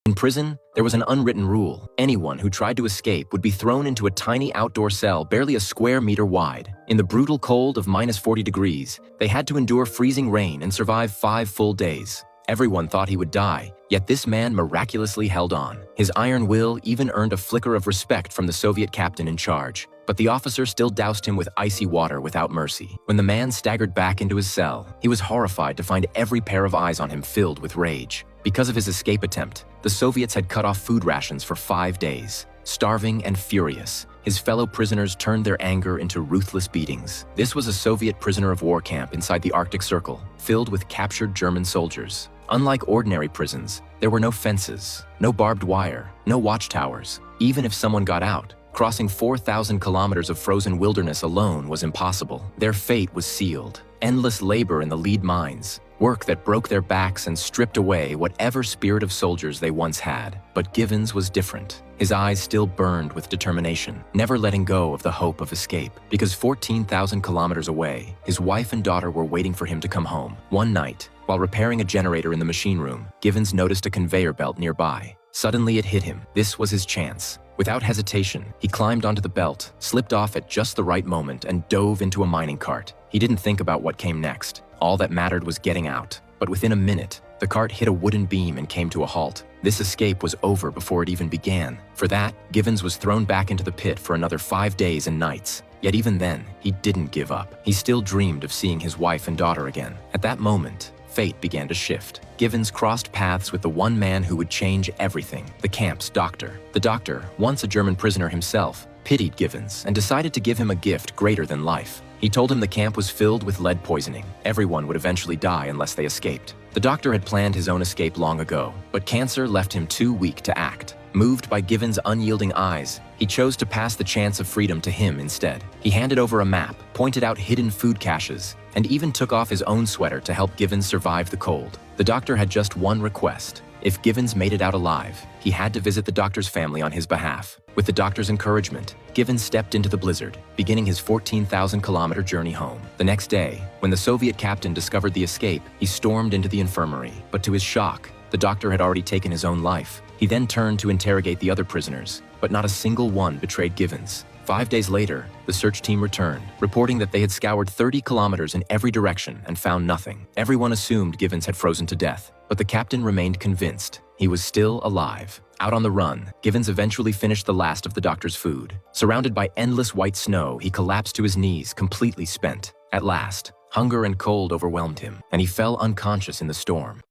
In prison, there was an unwritten rule. Anyone who tried to escape would be thrown into a tiny outdoor cell barely a square meter wide. In the brutal cold of -40 degrees, they had to endure freezing rain and survive 5 full days. Everyone thought he would die, yet this man miraculously held on. His iron will even earned a flicker of respect from the Soviet captain in charge. But the officer still doused him with icy water without mercy. When the man staggered back into his cell, he was horrified to find every pair of eyes on him filled with rage. Because of his escape attempt, the Soviets had cut off food rations for 5 days. Starving and furious, his fellow prisoners turned their anger into ruthless beatings. This was a Soviet prisoner of war camp inside the Arctic Circle, filled with captured German soldiers. Unlike ordinary prisons, there were no fences, no barbed wire, no watchtowers. Even if someone got out, crossing 4,000 kilometers of frozen wilderness alone was impossible. Their fate was sealed. Endless labor in the lead mines, work that broke their backs and stripped away whatever spirit of soldiers they once had. But Givens was different. His eyes still burned with determination, never letting go of the hope of escape. Because 14,000 kilometers away, his wife and daughter were waiting for him to come home. One night, while repairing a generator in the machine room, Givens noticed a conveyor belt nearby. Suddenly it hit him. This was his chance. Without hesitation, he climbed onto the belt, slipped off at just the right moment, and dove into a mining cart. He didn't think about what came next. All that mattered was getting out. But within a minute, the cart hit a wooden beam and came to a halt. This escape was over before it even began. For that, Givens was thrown back into the pit for another 5 days and nights. Yet even then, he didn't give up. He still dreamed of seeing his wife and daughter again. At that moment, fate began to shift. Givens crossed paths with the one man who would change everything, the camp's doctor. The doctor, once a German prisoner himself, pitied Givens and decided to give him a gift greater than life. He told him the camp was filled with lead poisoning. Everyone would eventually die unless they escaped. The doctor had planned his own escape long ago, but cancer left him too weak to act. Moved by Givens' unyielding eyes, he chose to pass the chance of freedom to him instead. He handed over a map, pointed out hidden food caches, and even took off his own sweater to help Givens survive the cold. The doctor had just one request. If Givens made it out alive, he had to visit the doctor's family on his behalf. With the doctor's encouragement, Givens stepped into the blizzard, beginning his 14,000-kilometer journey home. The next day, when the Soviet captain discovered the escape, he stormed into the infirmary. But to his shock, the doctor had already taken his own life. He then turned to interrogate the other prisoners, but not a single one betrayed Givens. 5 days later, the search team returned, reporting that they had scoured 30 kilometers in every direction and found nothing. Everyone assumed Givens had frozen to death, but the captain remained convinced he was still alive. Out on the run, Givens eventually finished the last of the doctor's food. Surrounded by endless white snow, he collapsed to his knees, completely spent. At last, hunger and cold overwhelmed him, and he fell unconscious in the storm.